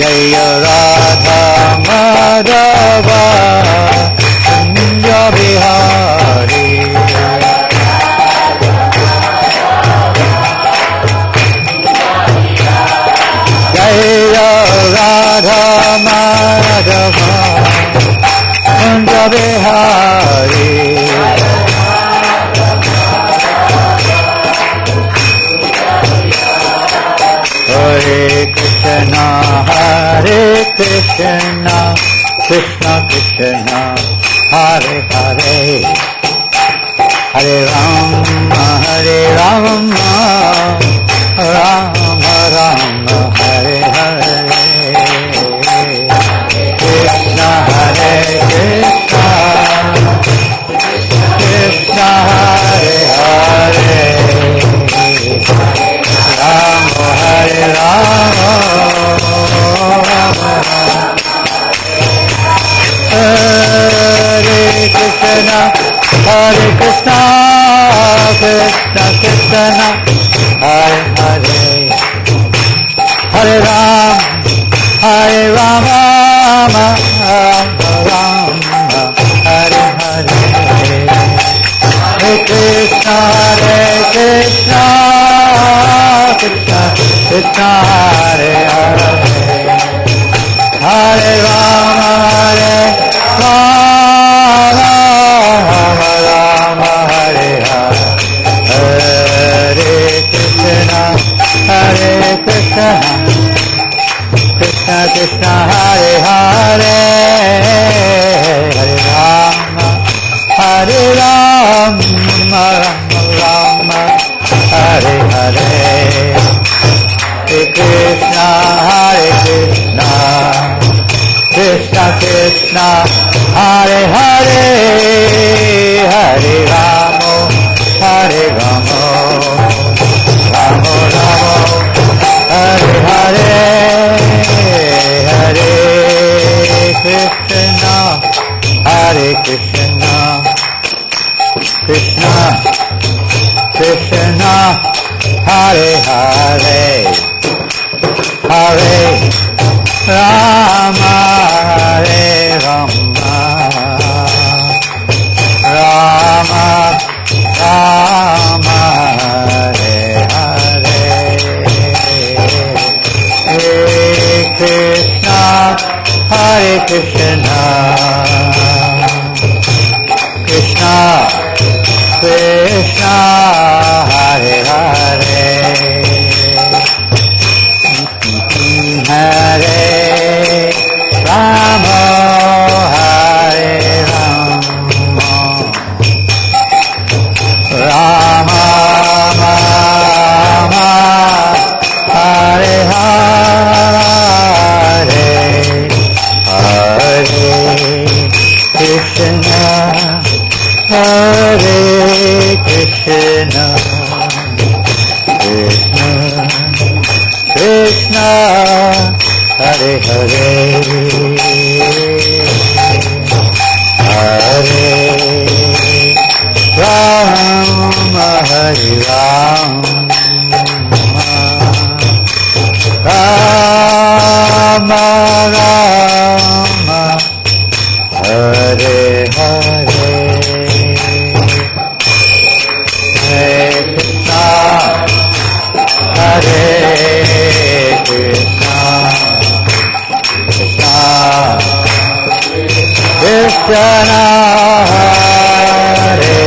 Jaya Radha Madhava Kunja Bihari Jaya Radha Madhava Kunja Bihari Hare Krishna, Krishna Krishna, Hare Hare, Hare Rama, Rama Rama, Hare Hare, Krishna Hare Krishna, Krishna Hare Hare, Rama Hare Rama, Hare Krishna, Krishna Krishna, Hare Hare, Hare Rama, Rama Rama, Hare Hare, Hare Krishna, Krishna Krishna, Hare Hare, Hare Rama, Rama, Hare Hare, Hare Krishna, Krishna Krishna, Hare Hare, Hare Rama, Rama Rama, Hare Hare, Hare Krishna, Krishna Krishna, Hare Hare, Hare Rama, Rama Rama, Hare Hare, Hare Krishna, Krishna Krishna, Hare Hare, Hare Rama, Rama Rama, Hare Hare, Hare Krishna, Krishna Krishna, Hare Hare, Hare Rama, Hare Rama, Rama Rama, Hare Hare, Hare Krishna, Hare Krishna, Krishna Hare Hare, Hare Rama, Hare Rama, Rama Rama, Hare Hare, Hare Krishna, Hare Krishna, Krishna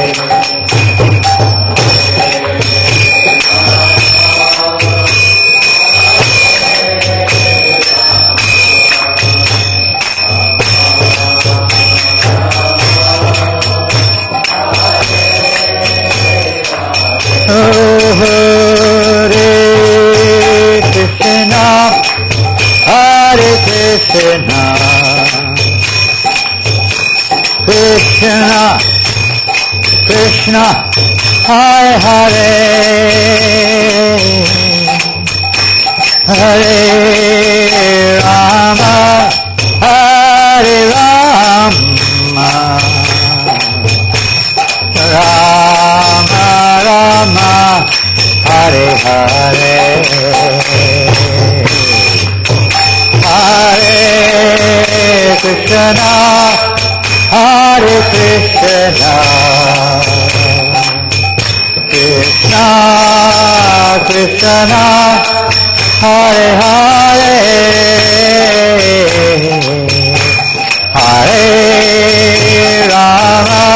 Krishna, Hare Hare, Krishna Krishna, Hare Hare, Hare Rama, Hare Rama, Rama Rama, Hare Hare, Krishna, Hare Krishna, Krishna Krishna, Hare Hare, Hare Rama,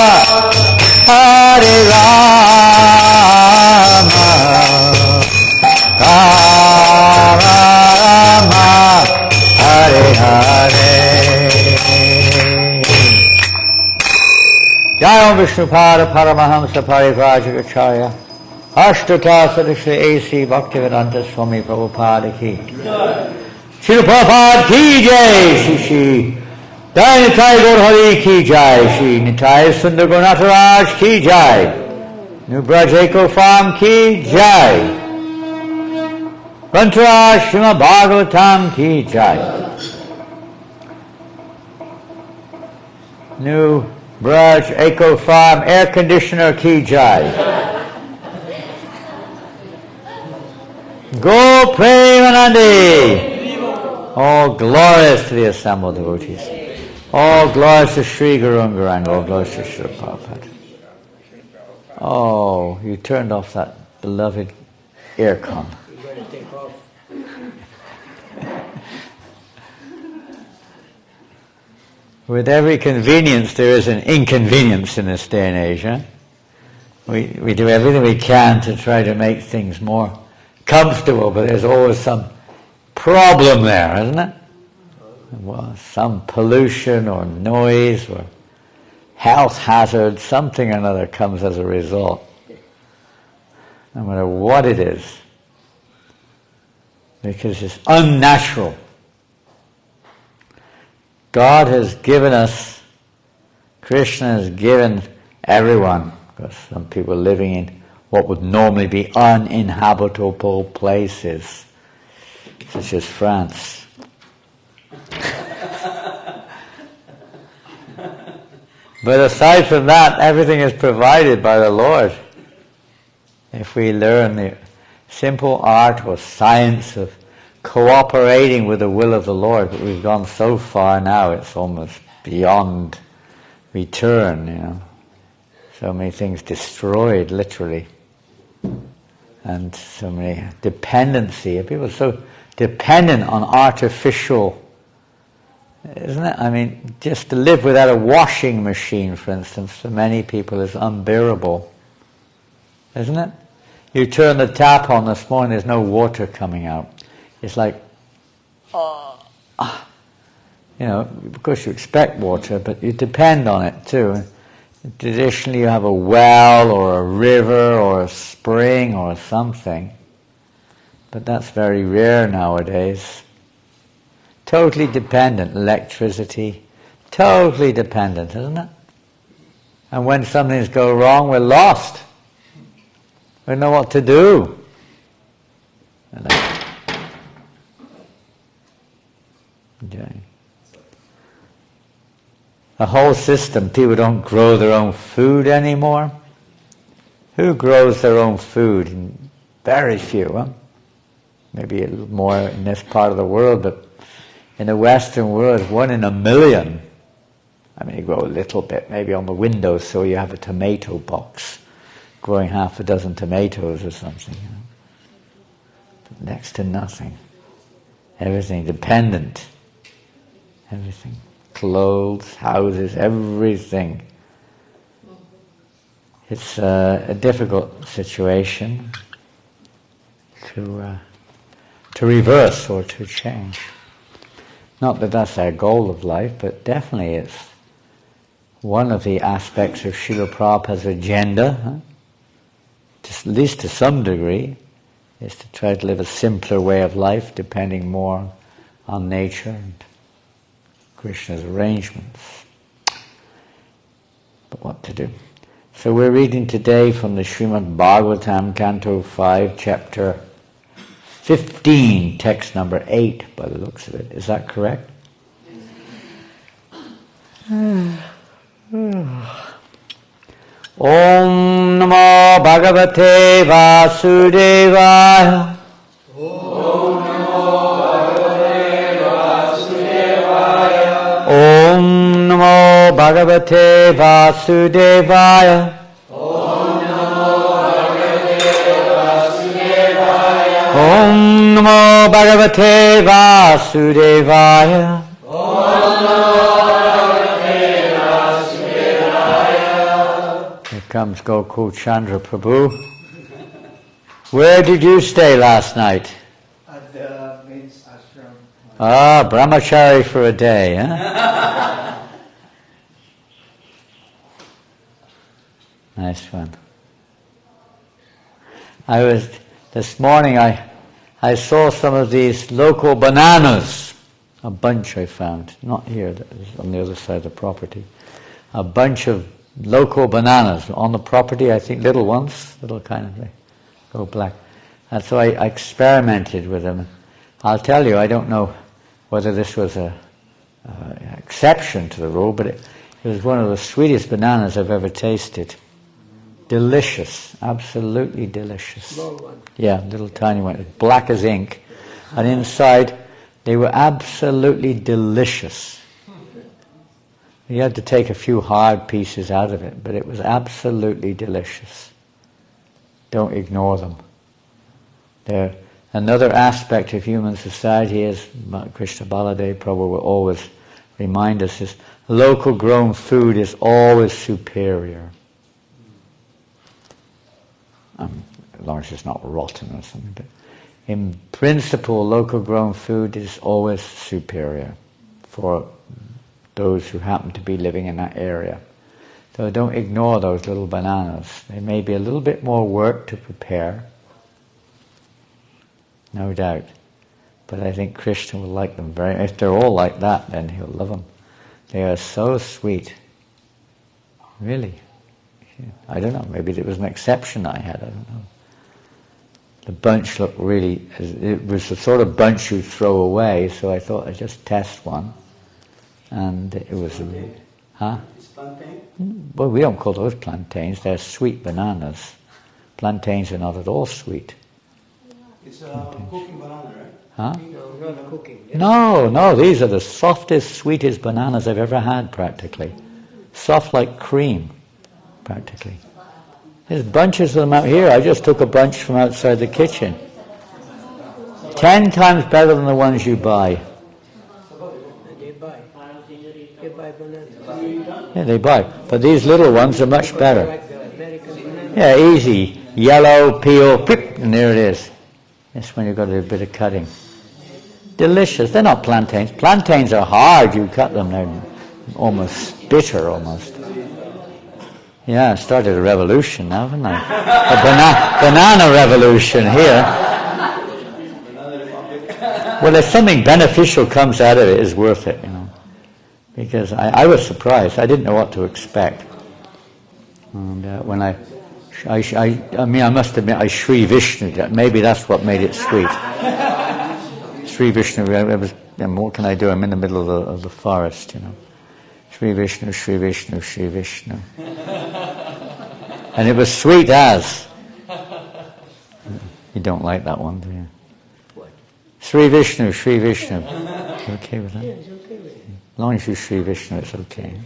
Hare Rama, Rama Rama, Hare Hare. Jai Om Vishnupada Paramahamsa Parivrajagacharya Ashtakasa Shri A.C. Bhaktivedanta Swami Prabhupada ki Shri Prabhupada ki jai, Shri Jai Nitai Gaur Hari ki jai, Shri Nitai Sundar Gunataraj ki jai, New Braj Eco Farm ki jai, Rantaraj Srimad Bhagavatam ki jai, New Braj Eco Farm Air Conditioner ki jai. Go Premanandi! All glorious to the assembled devotees. All glorious to Sri Guru and Gauranga. All glorious to Sri Prabhupada. Oh, you turned off that beloved aircon. With every convenience, there is an inconvenience in this day and age. Huh? We do everything we can to try to make things more comfortable, but there's always some problem there, isn't it? Well, some pollution or noise or health hazard, something or another comes as a result. No matter what it is. Because it's unnatural. God has given us, Krishna has given everyone, because some people are living in what would normally be uninhabitable places, such as France. But aside from that, everything is provided by the Lord. If we learn the simple art or science of cooperating with the will of the Lord, but we've gone so far now, it's almost beyond return, you know. So many things destroyed, literally. And so many dependency. People are so dependent on artificial, isn't it? I mean, just to live without a washing machine, for instance, for many people is unbearable. Isn't it? You turn the tap on this morning, there's no water coming out. It's like, you know, of course you expect water, but you depend on it too. Traditionally you have a well or a river or a spring or something, but that's very rare nowadays. Totally dependent, electricity, totally dependent, isn't it? And when some things go wrong, we're lost. We don't know what to do. Okay. The whole system, people don't grow their own food anymore. Who grows their own food? Very few, huh? Maybe a little more in this part of the world, but in the Western world, 1 in a million. I mean, you grow a little bit, maybe on the windowsill you have a tomato box, growing half a dozen tomatoes or something. You know? But next to nothing. Everything dependent. Everything. Clothes, houses, everything. It's a difficult situation to reverse or to change. Not that that's our goal of life, but definitely it's one of the aspects of Srila Prabhupada's agenda, at least to some degree, is to try to live a simpler way of life, depending more on nature and Krishna's arrangements. But what to do? So we're reading today from the Srimad Bhagavatam, Canto 5, Chapter 15, text number 8, by the looks of it. Is that correct? Om Namo Bhagavate Vasudevaya. Om Bhagavate Vasudevaya. Om Namo Bhagavate Vasudevaya. Here comes Gokul Chandra Prabhu. Where did you stay last night? At the men's ashram. Ah, brahmachari for a day, huh? Nice one. This morning I saw some of these local bananas. A bunch I found, not here, that was on the other side of the property. A bunch of local bananas on the property, I think little ones, little kind of, they go black. And so I experimented with them. I'll tell you, I don't know whether this was an exception to the rule, but it was one of the sweetest bananas I've ever tasted. Delicious, absolutely delicious. Small one. Yeah, little tiny one, black as ink. And inside, they were absolutely delicious. You had to take a few hard pieces out of it, but it was absolutely delicious. Don't ignore them. They're another aspect of human society, as Krishna Baladev Prabhu will always remind us, is local grown food is always superior. As long as it's not rotten or something, but in principle, local grown food is always superior for those who happen to be living in that area. So don't ignore those little bananas. They may be a little bit more work to prepare, no doubt. But I think Krishna will like them very much. If they're all like that, then he'll love them. They are so sweet. Really. I don't know, maybe it was an exception I had, I don't know. The bunch looked really, it was the sort of bunch you throw away, so I thought I'd just test one. And it was, huh? It's plantain? Well, we don't call those plantains, they're sweet bananas. Plantains are not at all sweet. It's cooking banana, right? Huh? No, not cooking. Yes. No, these are the softest, sweetest bananas I've ever had, practically. Soft like cream, practically. There's bunches of them out here. I just took a bunch from outside the kitchen. 10 times better than the ones you buy. They buy bananas. Yeah, they buy. But these little ones are much better. Like the American banana. Yeah, easy. Yellow, peel, pip, and there it is. That's when you've got to do a bit of cutting. Delicious. They're not plantains. Plantains are hard. You cut them, they're almost bitter, almost. Yeah, I started a revolution now, haven't I? A banana revolution here. Well, if something beneficial comes out of it, it's worth it, you know. Because I was surprised. I didn't know what to expect. And when I must admit, I Sri Vishnu'd it. Maybe that's what made it sweet. Sri Vishnu, what can I do? I'm in the middle of the forest, you know. Sri Vishnu, Sri Vishnu, Sri Vishnu. And it was sweet as. You don't like that one, do you? What? Sri Vishnu, Sri Vishnu. You okay with that? Yeah, it's okay with it. As long as you Sri Vishnu, it's okay.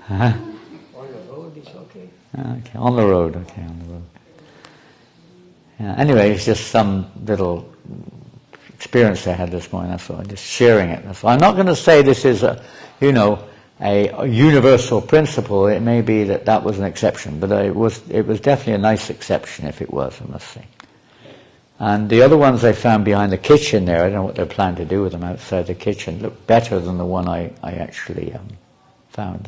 Huh? On the road, it's okay. Okay, on the road, okay, on the road. Yeah, anyway, it's just some little experience I had this morning, that's all. I'm just sharing it. That's all. I'm not going to say this is a universal principle. It may be that was an exception, but it was definitely a nice exception if it was, I must say. And the other ones I found behind the kitchen there, I don't know what they're planning to do with them outside the kitchen, look better than the one I actually found.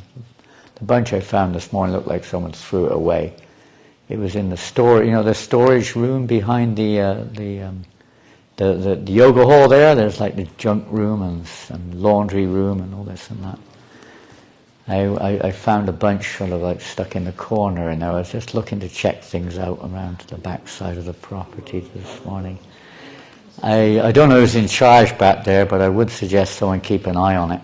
The bunch I found this morning looked like someone threw it away. It was in the the storage room behind the yoga hall there. There's like the junk room and laundry room and all this and that. I found a bunch sort of like stuck in the corner, and I was just looking to check things out around the back side of the property this morning. I don't know who's in charge back there, but I would suggest someone keep an eye on it.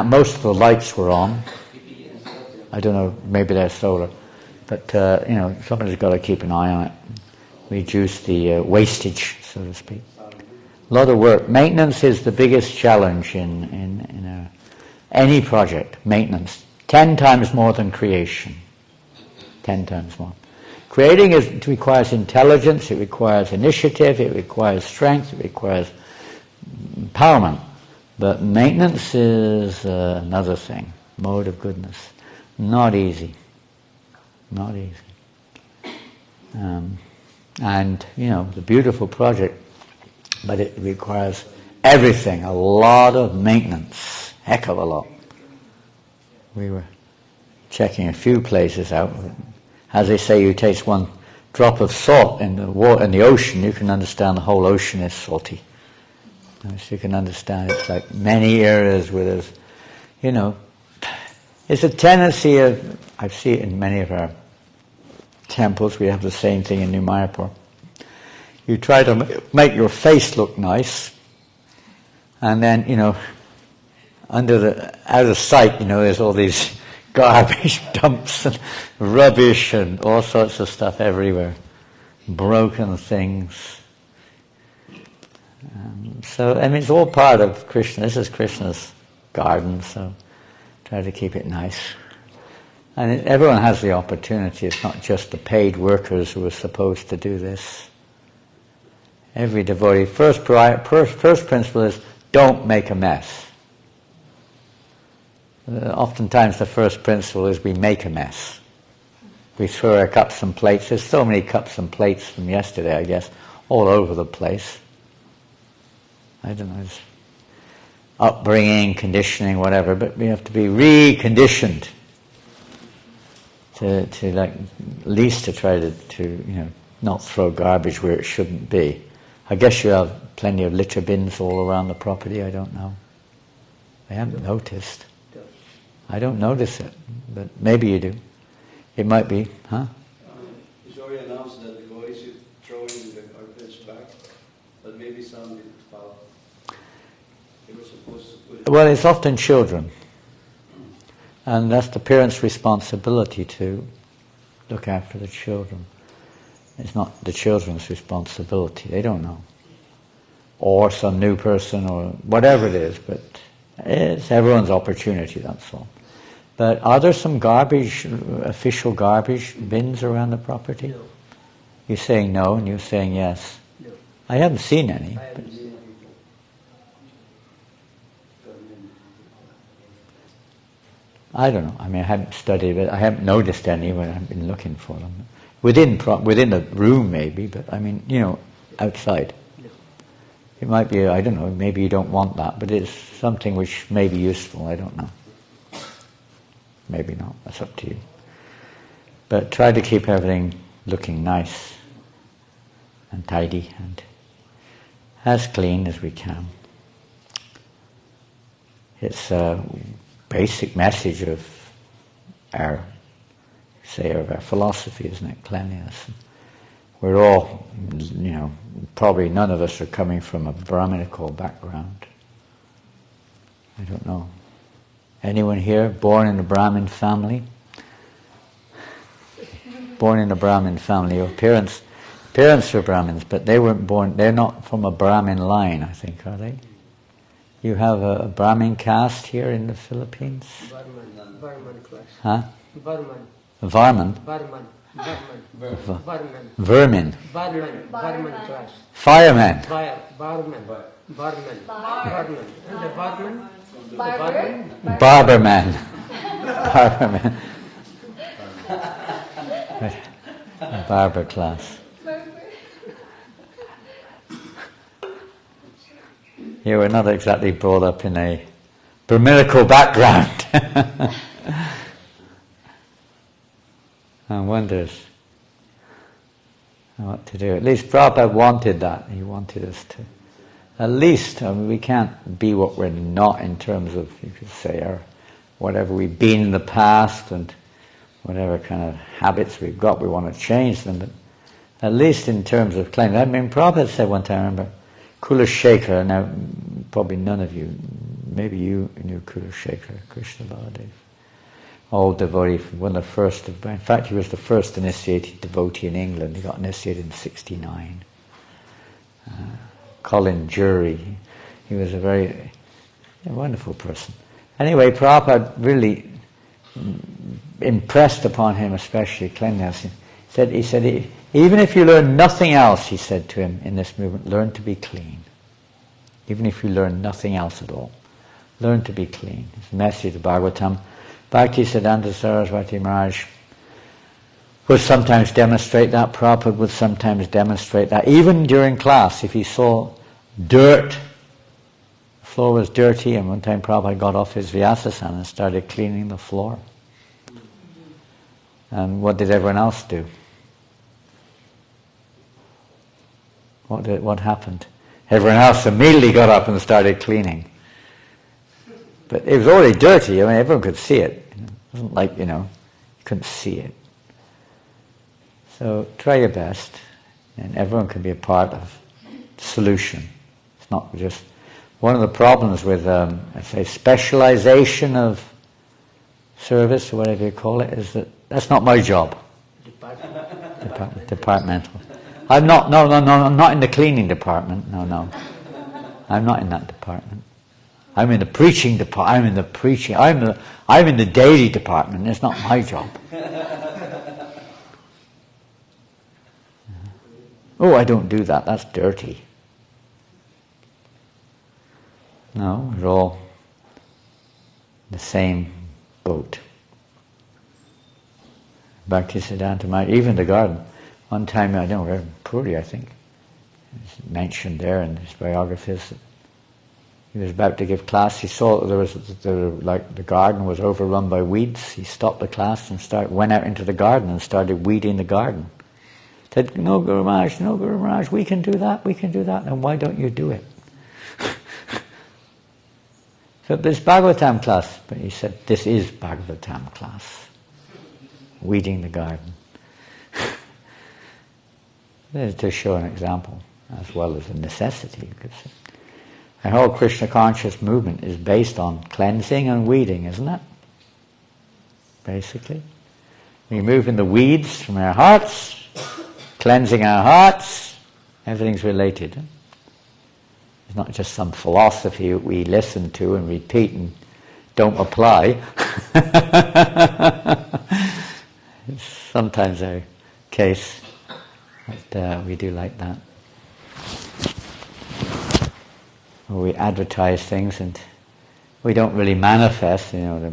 Most of the lights were on. I don't know, maybe they're solar, but somebody's got to keep an eye on it. Reduce the wastage, so to speak. A lot of work. Maintenance is the biggest challenge in any project. Maintenance. 10 times more than creation. 10 times more. Creating it requires intelligence, it requires initiative, it requires strength, it requires empowerment. But maintenance is another thing. Mode of goodness. Not easy. Not easy. And, the beautiful project, but it requires everything, a lot of maintenance, heck of a lot. We were checking a few places out. As they say, you taste one drop of salt in the water, in the ocean, you can understand the whole ocean is salty. So you can understand it's like many areas where there's, it's a tendency of, I see it in many of our temples, we have the same thing in New Mayapur. You try to make your face look nice, and then, out of sight, there's all these garbage dumps and rubbish and all sorts of stuff everywhere. Broken things. It's all part of Krishna. This is Krishna's garden, so try to keep it nice. And everyone has the opportunity. It's not just the paid workers who are supposed to do this. Every devotee, first principle is don't make a mess. Oftentimes the first principle is we make a mess. We throw our cups and plates. There's so many cups and plates from yesterday, I guess, all over the place. I don't know, it's upbringing, conditioning, whatever, but we have to be reconditioned to at least to try to not throw garbage where it shouldn't be. I guess you have plenty of litter bins all around the property, I don't know. I haven't noticed. I don't notice it, but maybe you do. It might be, huh? It's already announced that the boys should throw in the garbage back, but maybe some didn't follow. They were supposed to put it. Well, it's often children. And that's the parents' responsibility to look after the children. It's not the children's responsibility. They don't know. Or some new person or whatever it is, but it's everyone's opportunity, that's all. But are there some official garbage bins around the property? No. You're saying no and you're saying yes. No. I haven't seen any. I haven't seen it. I don't know. I haven't studied it. I haven't noticed any when I've been looking for them. Within the room maybe, but outside. No. It might be, I don't know, maybe you don't want that, but it's something which may be useful, I don't know. Maybe not, that's up to you. But try to keep everything looking nice and tidy and as clean as we can. It's a basic message of our philosophy, isn't it? Cleanliness. We're all, probably none of us are coming from a Brahminical background. I don't know. Anyone here born in a Brahmin family? Born in a Brahmin family. Your parents were Brahmins, but they weren't born, they're not from a Brahmin line, I think, are they? You have a Brahmin caste here in the Philippines? Varman class. Huh? Varman. Varman? Varman. Vermin. Varman class. Firemen. Barman. And the barman? Barberman. Barberman. Barber class. You were not exactly brought up in a Brahminical background. One wonders what to do. At least Prabhupada wanted that. He wanted us to. At least, we can't be what we're not in terms of, you could say, or whatever we've been in the past and whatever kind of habits we've got, we want to change them. But at least in terms of cleanliness. Prabhupada said one time, I remember, Kulashekar, now probably none of you, maybe you knew Kulashekar, Krishna Baladev. Old devotee, one of the first, in fact he was the first initiated devotee in England. He got initiated in 1969. Colin Jury. He was a very wonderful person. Anyway, Prabhupada really impressed upon him, especially cleanliness. He said, even if you learn nothing else, he said to him in this movement, learn to be clean. Even if you learn nothing else at all, learn to be clean. It's the message of Bhagavatam. Bhaktisiddhanta Saraswati Maharaj would sometimes demonstrate that. Prabhupada would sometimes demonstrate that. Even during class, if he saw dirt, the floor was dirty, and one time Prabhupada got off his Vyasasana and started cleaning the floor. And what did everyone else do? What happened? Everyone else immediately got up and started cleaning. But it was already dirty. I mean, everyone could see it. It wasn't like, you couldn't see it. So try your best, and everyone can be a part of the solution. It's not just... One of the problems with, I say, specialization of service, or whatever you call it, is that that's not my job. Departmental. I'm not in the cleaning department. No. I'm not in that department. I'm in the preaching department. I'm in the daily department. It's not my job. Oh, I don't do that. That's dirty. No, we're all in the same boat. Bhaktisiddhanta Maharaj, even the garden. One time, I don't know, Puri, I think, it's mentioned there in his biographies. He was about to give class. He saw the garden was overrun by weeds. He stopped the class and went out into the garden and started weeding the garden. Said, no Guru Maharaj, we can do that, and why don't you do it? So this Bhagavatam class, but he said, this is Bhagavatam class. Weeding the garden. This is to show an example, as well as a necessity. The whole Krishna conscious movement is based on cleansing and weeding, isn't it? Basically. Removing the weeds from our hearts, cleansing our hearts, everything's related. It's not just some philosophy we listen to and repeat and don't apply. It's sometimes a case that we do like that. Or we advertise things and we don't really manifest, the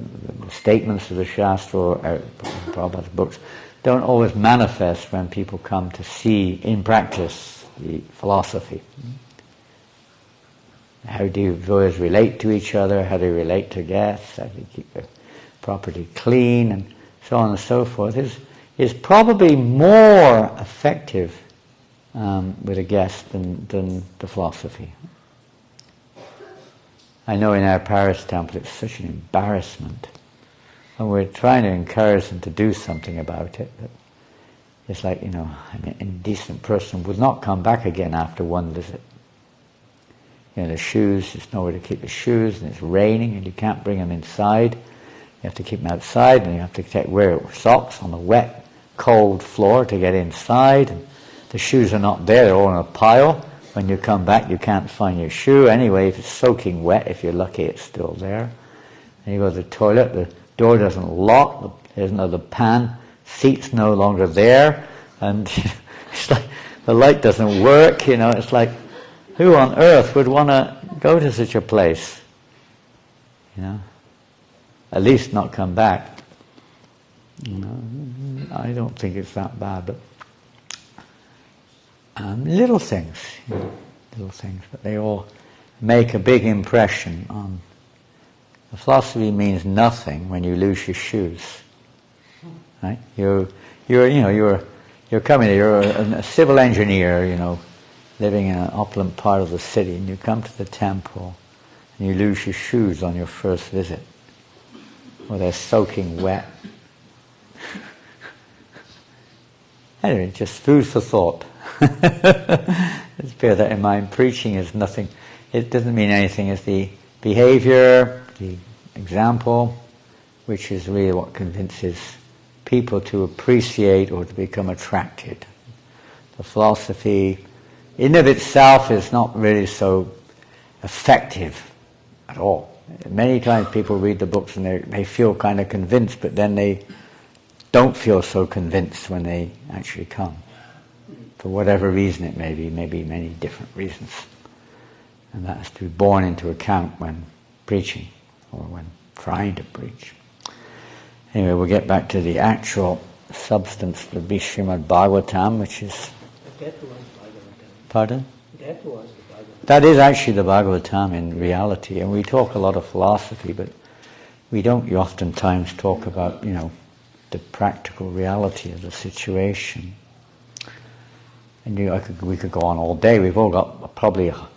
statements of the Shastra or Prabhupada's books don't always manifest when people come to see in practice the philosophy. How do devotees relate to each other? How do you relate to guests? How do you keep the property clean? And so on and so forth. Is probably more effective with a guest than the philosophy. I know in our Paris temple it's such an embarrassment. And we're trying to encourage them to do something about it. But it's like, an indecent person would not come back again after one visit. The shoes, there's nowhere to keep the shoes, and it's raining, and you can't bring them inside. You have to keep them outside, and you have to wear socks on the wet, cold floor to get inside. And the shoes are not there, they're all in a pile. When you come back, you can't find your shoe. Anyway, if it's soaking wet, if you're lucky, it's still there. And you go to the toilet, the door doesn't lock, there's another pan, seat's no longer there, and it's like the light doesn't work, it's like, who on earth would want to go to such a place? At least not come back. I don't think it's that bad, but little things, but they all make a big impression on. The philosophy means nothing when you lose your shoes, right? You're coming here. You're a civil engineer, living in an opulent part of the city, and you come to the temple, and you lose your shoes on your first visit, or they're soaking wet. Anyway, just food for thought. Let's bear that in mind. Preaching is nothing. It doesn't mean anything. It's the behavior, the example, which is really what convinces people to appreciate or to become attracted. The philosophy in of itself is not really so effective at all. Many times people read the books and they feel kind of convinced, but then they don't feel so convinced when they actually come. For whatever reason it may be many different reasons. And that has to be borne into account when preaching, or when trying to preach. Anyway, we'll get back to the actual substance of the Srimad Bhagavatam, which is... That was Bhagavatam. Pardon? That was the Bhagavatam. That is actually the Bhagavatam in reality, and we talk a lot of philosophy, but we don't oftentimes talk about, the practical reality of the situation. And we could go on all day. We've all got probably a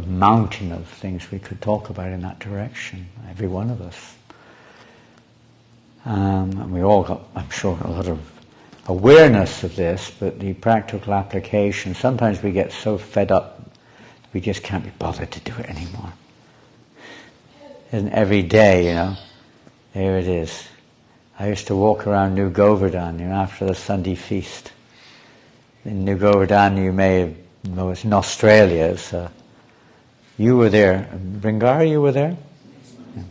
mountain of things we could talk about in that direction, every one of us. And we all got, I'm sure, a lot of awareness of this, but the practical application, sometimes we get so fed up we just can't be bothered to do it anymore. And every day, there it is. I used to walk around New Govardhan, after the Sunday feast. In New Govardhan, you may know it's in Australia. You were there. Bringar, you were there? Yeah.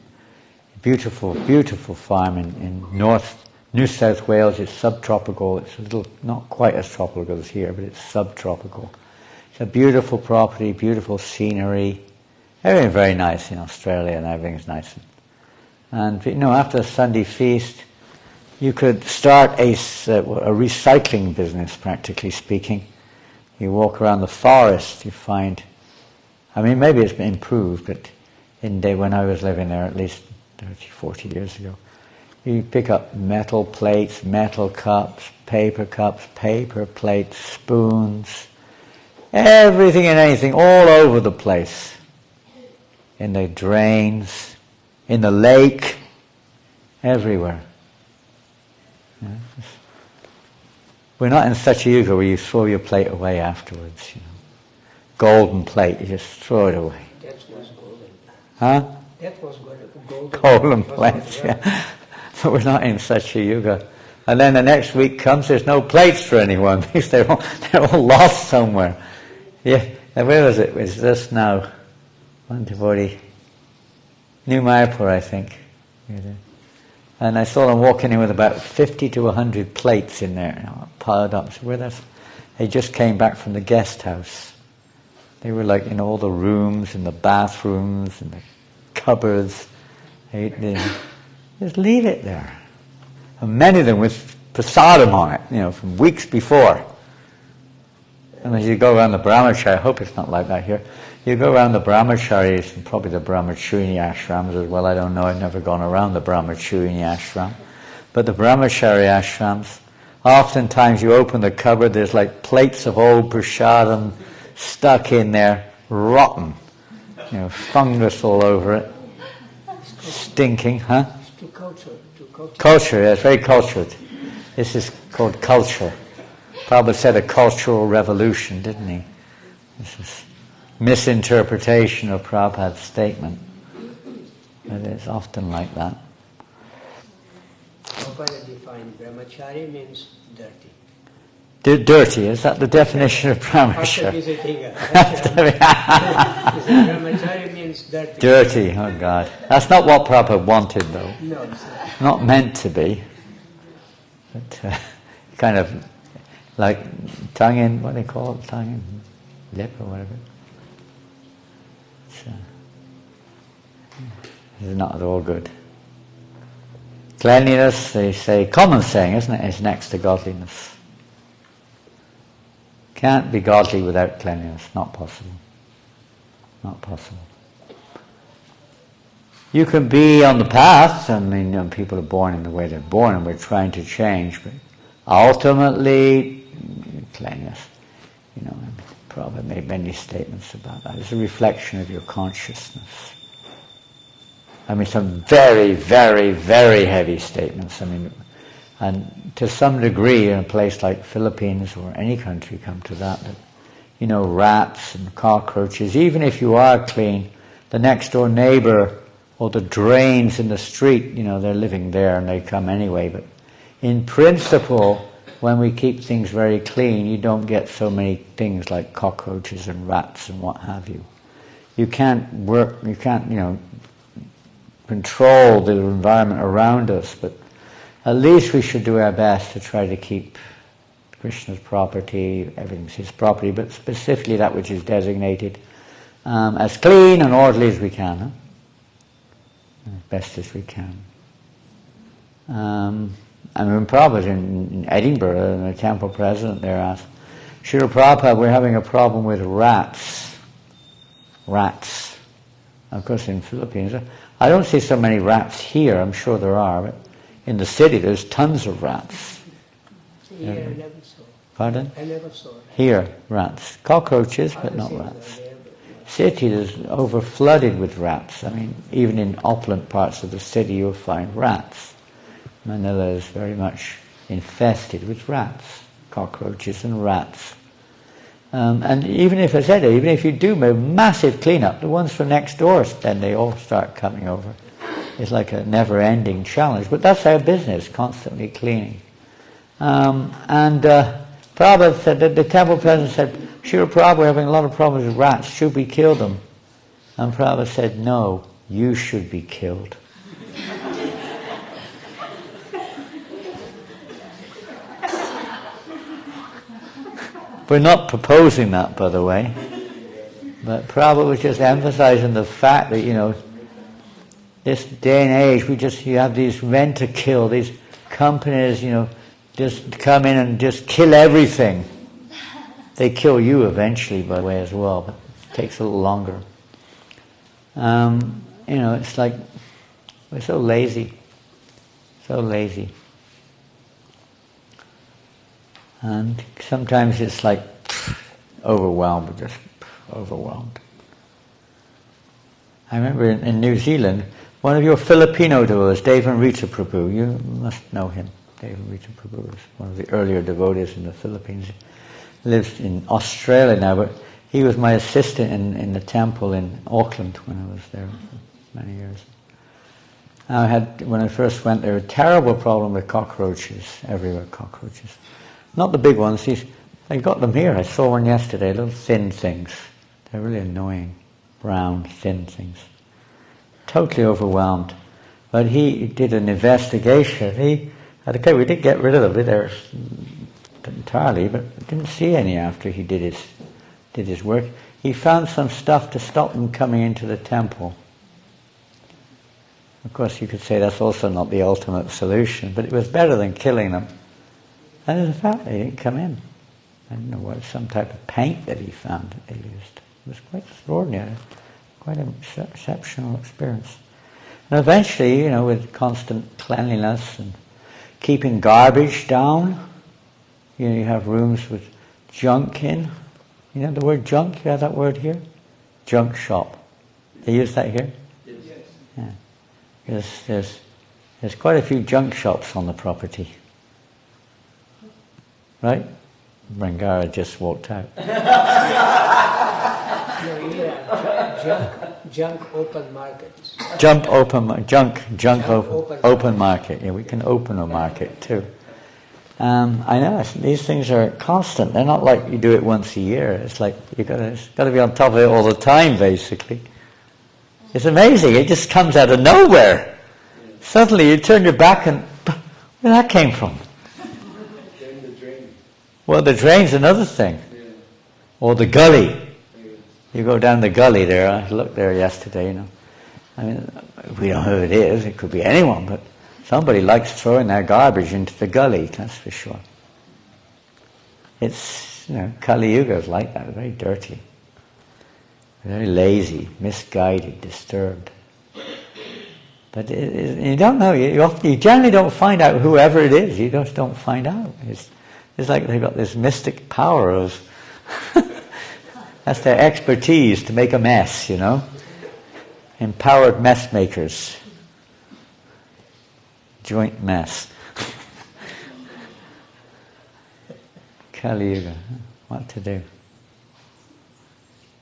Beautiful, beautiful farm in New South Wales. It's subtropical. It's a little, not quite as tropical as here, but it's subtropical. It's a beautiful property, beautiful scenery. Everything very nice in Australia, and everything's nice. And after the Sunday feast, you could start a recycling business, practically speaking. You walk around the forest, you find, maybe it's been improved, but when I was living there, at least 30, 40 years ago, you pick up metal plates, metal cups, paper plates, spoons, everything and anything, all over the place. In the drains, in the lake, everywhere. We're not in such a yuga where you throw your plate away afterwards. Golden plate, you just throw it away. That was golden. Huh? That was golden. Golden plates, yeah. But we're not in such a yuga. And then the next week comes, there's no plates for anyone because they're all lost somewhere. Yeah, and where was it? It was just now. 140. New Mayapur, I think. And I saw them walking in with about 50 to 100 plates in there, piled up. So they just came back from the guest house. They were like in all the rooms, in the bathrooms, in the cupboards. They just leave it there. And many of them with prasadam on it, from weeks before. And as you go around the brahmachari, I hope it's not like that here. You go around the brahmacharis and probably the brahmachari ashrams as well. I don't know, I've never gone around the brahmachari ashram. But the brahmachari ashrams, oftentimes you open the cupboard, there's like plates of old prasadam stuck in there, rotten. Fungus all over it. Stinking, huh? It's too cultured. Culture, yeah, it's very cultured. This is called culture. Prabhupada said a cultural revolution, didn't he? This is misinterpretation of Prabhupada's statement. But it's often like that. Prabhupada defined brahmachari means dirty. Dirty, is that the definition of After brahmachari? visiting brahmachari means dirty. Dirty, oh God. That's not what Prabhupada wanted though. No, it's not. Not meant to be. But kind of like tongue in, what do they call it? Tongue in lip or whatever. It's not at all good. Cleanliness, they say, common saying, isn't it, is next to godliness. Can't be godly without cleanliness. Not possible. Not possible. You can be on the path. People are born in the way they're born, and we're trying to change. But ultimately, cleanliness. Prabhupada made many statements about that. It's a reflection of your consciousness. Some very, very, very heavy statements. And to some degree, in a place like Philippines or any country, come to that rats and cockroaches. Even if you are clean, the next door neighbor or the drains in the street, they're living there and they come anyway. But in principle, when we keep things very clean, you don't get so many things like cockroaches and rats and what have you. You can't control the environment around us, but at least we should do our best to try to keep Krishna's property, everything's his property, but specifically that which is designated, as clean and orderly as we can, as best as we can. And when Prabhupada was in Edinburgh, and the temple president there asked, Srila Prabhupada, we're having a problem with rats. Rats. Of course, in the Philippines, I don't see so many rats here. I'm sure there are, but in the city there's tons of rats. Here, I never saw. Pardon? I never saw. Here, rats. Cockroaches, but not rats. City is over flooded with rats. I mean, even in opulent parts of the city you'll find rats. Manila is very much infested with rats, cockroaches and rats. And even if I said it, even if you do a massive cleanup, the ones from next door, then they all start coming over. It's like a never-ending challenge. But that's our business, constantly cleaning. Prabhupada said that the temple president said, Srila Prabhupada, we're having a lot of problems with rats. Should we kill them? And Prabhupada said, no, you should be killed. We're not proposing that, by the way. But Prabhupada was just emphasizing the fact that, this day and age, you have these rent-a-kill, these companies, just come in and just kill everything. They kill you eventually, by the way, as well, but it takes a little longer. It's like, we're so lazy. So lazy. And sometimes it's like overwhelmed, just overwhelmed. I remember in New Zealand, one of your Filipino devotees, Deva and Rita Prabhu, you must know him. Deva and Rita Prabhu was one of the earlier devotees in the Philippines. He lives in Australia now, but he was my assistant in the temple in Auckland when I was there for many years. When I first went there, a terrible problem with cockroaches, everywhere cockroaches. Not the big ones, I got them here. I saw one yesterday, little thin things. They're really annoying, brown, thin things. Totally overwhelmed. But he did an investigation. We did get rid of them there entirely, but didn't see any after he did his work. He found some stuff to stop them coming into the temple. Of course, you could say that's also not the ultimate solution, but it was better than killing them. And in fact, they didn't come in. I don't know what, some type of paint that he found that they used. It was quite extraordinary, quite an exceptional experience. And eventually, with constant cleanliness and keeping garbage down, you have rooms with junk in. You know the word junk? You have that word here? Junk shop. They use that here? Yes. Yeah. There's quite a few junk shops on the property. Right? Rangara just walked out. Junk open markets. Junk open market. Yeah, we can open a market too. I know these things are constant. They're not like you do it once a year. It's like it's got to be on top of it all the time, basically. It's amazing. It just comes out of nowhere. Suddenly you turn your back and where that came from? Well, the drain's another thing. Yeah. Or the gully. Yeah. You go down the gully there. I looked there yesterday, I mean, we don't know who it is. It could be anyone, but somebody likes throwing their garbage into the gully, that's for sure. It's, Kali Yuga is like that, very dirty. Very lazy, misguided, disturbed. But you don't know. You generally don't find out whoever it is. You just don't find out. It's like they've got this mystic power of that's their expertise to make a mess, Empowered mess makers. Joint mess. Kali Yuga. What to do?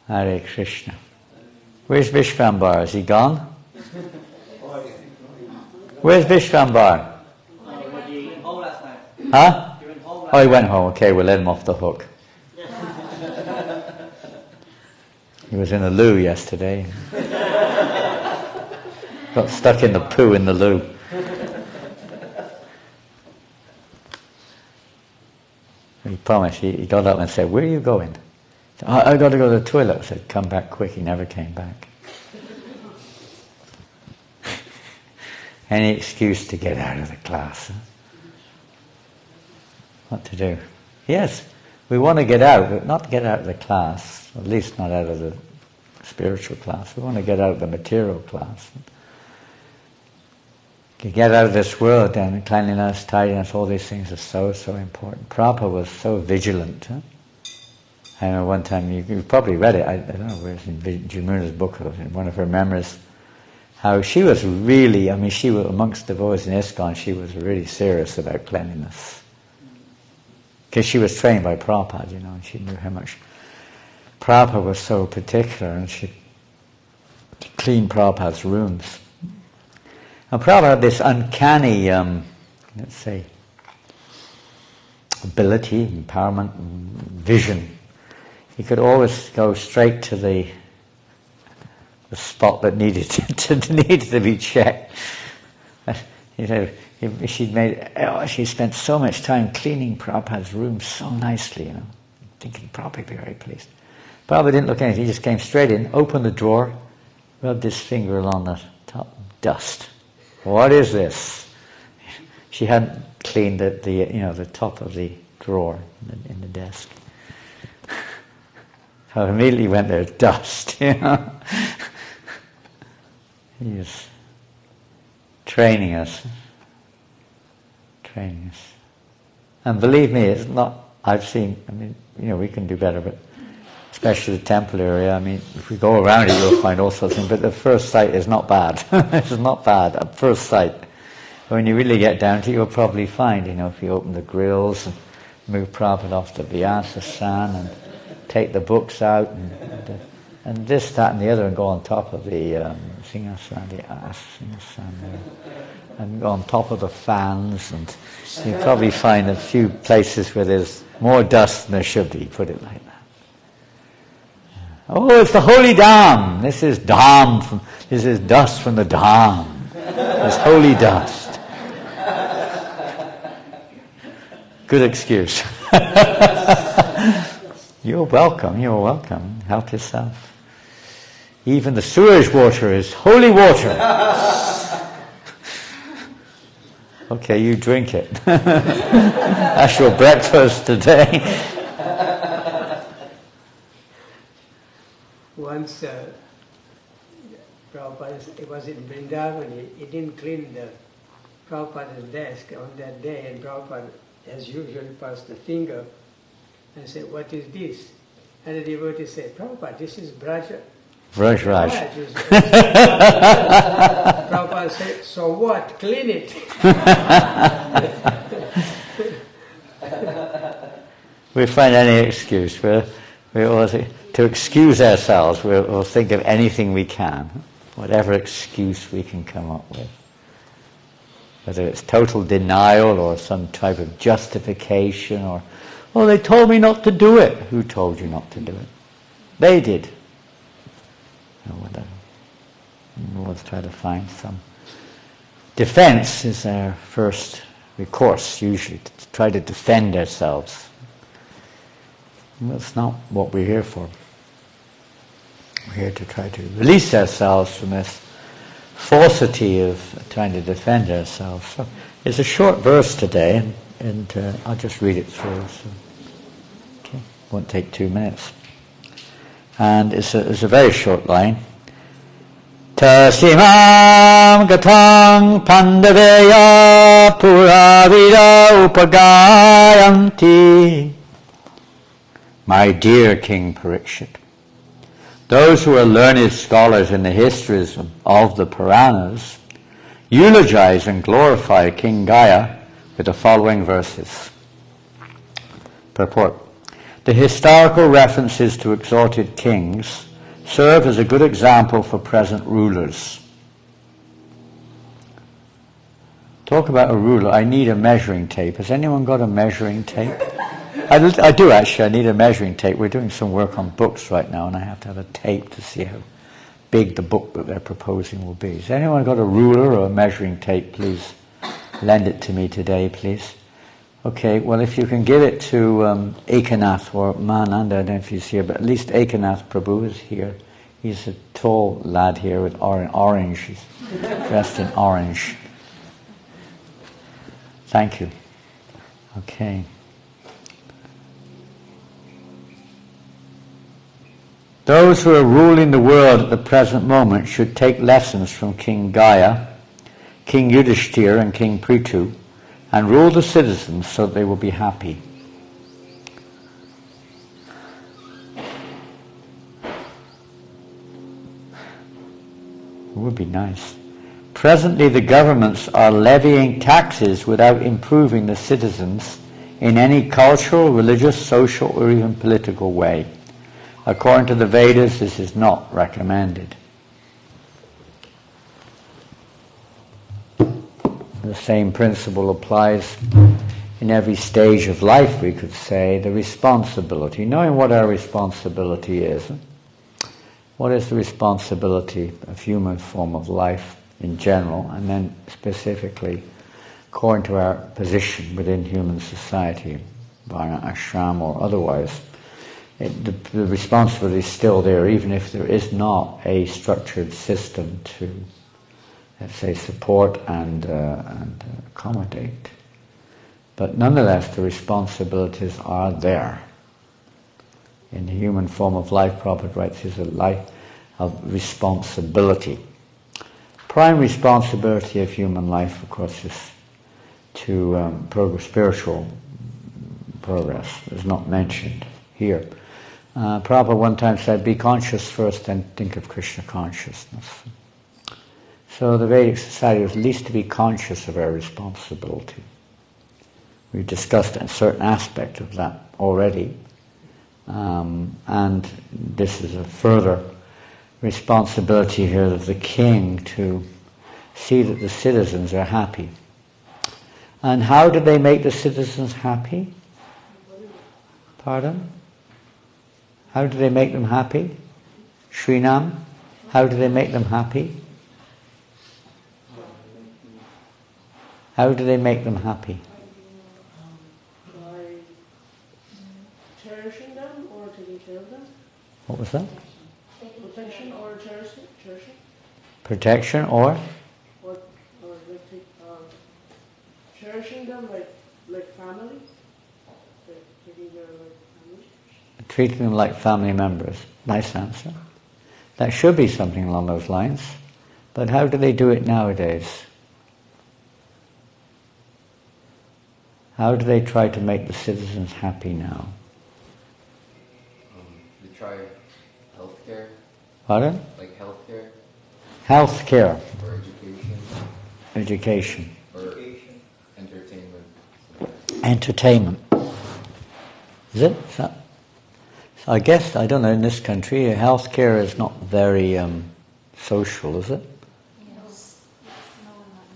Hare Krishna. Where's Vishvambar? Is he gone? Where's Vishvambar? Huh? Oh, he went home. Okay, we'll let him off the hook. He was in the loo yesterday. Got stuck in the poo in the loo. He promised. He got up and said, "Where are you going?" I got to go to the toilet. I said, "Come back quick." He never came back. Any excuse to get out of the class. Huh? What to do? Yes, we want to get out, but not get out of the class, at least not out of the spiritual class. We want to get out of the material class. To get out of this world, and cleanliness, tidiness, all these things are so, so important. Prabhupada was so vigilant. Huh? I remember one time, you've probably read it, I don't know where it's in Jamuna's book, or in one of her memories, how she was really, she was amongst devotees in ISKCON, she was really serious about cleanliness. Because she was trained by Prabhupada, and she knew how much Prabhupada was so particular, and she cleaned Prabhupada's rooms. And Prabhupada had this uncanny, let's say, ability, empowerment, vision. He could always go straight to the spot that needed to be checked. She spent so much time cleaning Prabhupada's room so nicely, thinking Prabhupada would be very pleased. Prabhupada didn't look at anything, he just came straight in, opened the drawer, rubbed his finger along the top, dust. What is this? She hadn't cleaned the top of the drawer in the desk. So immediately went there, dust, He is training us. And believe me, it's not, I've seen, we can do better, but especially the temple area, if we go around it, you'll find all sorts of things, but the first sight is not bad. It's not bad at first sight. When you really get down to it, you'll probably find, if you open the grills and move Prabhupada off the Vyasa-san and take the books out and this, that and the other and go on top of the Singhasan, the Singhasan there, and go on top of the fans, and you'll probably find a few places where there's more dust than there should be, put it like that. Oh, it's the holy Dham. This is Dham. This is dust from the Dham. It's holy dust. Good excuse. You're welcome. Help yourself. Even the sewage water is holy water. Okay, you drink it. That's your breakfast today. Once Prabhupada was in Vrindavan, he didn't clean the Prabhupada's desk on that day, and Prabhupada, as usual, passed the finger and said, "What is this?" And the devotee said, "Prabhupada, this is Vraja." Vraja. Prabhupada said, "So what? Clean it." We find any excuse. We always, to excuse ourselves, we'll think of anything we can, whatever excuse we can come up with. Whether it's total denial or some type of justification or, "Oh, they told me not to do it." Who told you not to do it? They did. Whatever. We always try to find some. Defense is our first recourse, usually, to try to defend ourselves. That's not what we're here for. We're here to try to release ourselves from this falsity of trying to defend ourselves. So it's a short verse today, and I'll just read it through. So, okay, won't take 2 minutes. And it's a very short line. Tasimam gatang pandaveya puravida upagayanti. My dear King Parikshit, those who are learned scholars in the histories of the Puranas eulogize and glorify King Gaya with the following verses. Purport. The historical references to exalted kings serve as a good example for present rulers. Talk about a ruler. I need a measuring tape. Has anyone got a measuring tape? I do actually. I need a measuring tape. We're doing some work on books right now, and I have to have a tape to see how big the book that they're proposing will be. Has anyone got a ruler or a measuring tape? Please lend it to me today, please. Okay, well, if you can give it to Ekanath or Mananda, I don't know if he's here, but at least Ekanath Prabhu is here. He's a tall lad here with orange. He's dressed in orange. Thank you. Okay. Those who are ruling the world at the present moment should take lessons from King Gaya, King Yudhishthira and King Prithu, and rule the citizens so that they will be happy. It would be nice. Presently the governments are levying taxes without improving the citizens in any cultural, religious, social or even political way. According to the Vedas, this is not recommended. The same principle applies in every stage of life, we could say, the responsibility. Knowing what our responsibility is. What is the responsibility of human form of life in general, and then specifically according to our position within human society, Varna, ashram or otherwise. The responsibility is still there, even if there is not a structured system to, let's say, support and accommodate. But nonetheless, the responsibilities are there. In the human form of life, Prabhupada writes, is a life of responsibility. Prime responsibility of human life, of course, is to spiritual progress. It's not mentioned here. Prabhupada one time said, be conscious first, then think of Krishna consciousness. So the Vedic society was at least to be conscious of our responsibility. We've discussed a certain aspect of that already. And this is a further responsibility here of the king to see that the citizens are happy. And how do they make the citizens happy? Pardon? How do they make them happy? Srinam, how do they make them happy? How do they make them happy? By cherishing them or taking care of them. What was that? Protection or cherishing? Protection or? Cherishing them like family. Like taking care of like family. Treating them like family members. Nice answer. That should be something along those lines. But how do they do it nowadays? How do they try to make the citizens happy now? They try healthcare. Pardon? Like healthcare. Healthcare. Or education. Education. Or entertainment. Entertainment. Is it? So I guess, I don't know, in this country, healthcare is not very social, is it? Yes.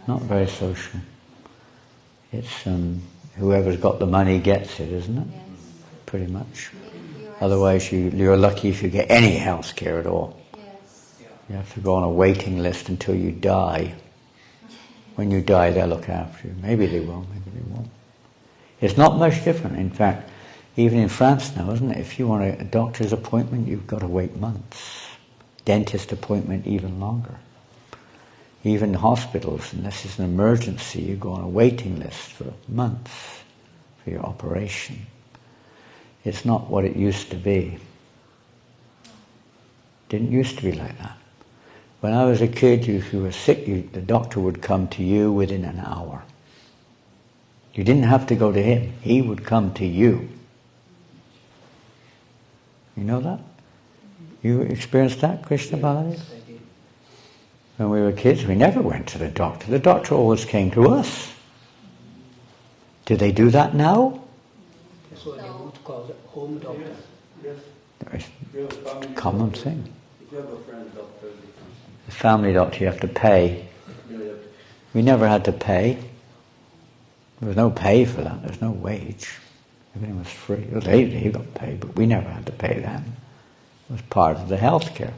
Not very social. It's whoever's got the money gets it, isn't it? Yes. Pretty much. Otherwise, you're lucky if you get any health care at all. Yes. You have to go on a waiting list until you die. When you die, they'll look after you. Maybe they will, maybe they won't. It's not much different. In fact, even in France now, isn't it? If you want a doctor's appointment, you've got to wait months. Dentist appointment, even longer. Even hospitals, unless it's an emergency, you go on a waiting list for months for your operation. It's not what it used to be. Didn't used to be like that. When I was a kid, if you were sick, the doctor would come to you within an hour. You didn't have to go to him. He would come to you. You know that? You experienced that, Krishna Baladev? When we were kids, we never went to the doctor. The doctor always came to us. Do they do that now? That's what they would call the home doctor. Yes. It's If you have a family a common doctor, thing. If you have a friend doctor, they come. The family doctor, you have to pay. You know, you have to- We never had to pay. There was no pay for that. There was no wage. Everything was free. He got paid, but we never had to pay that. It was part of the healthcare.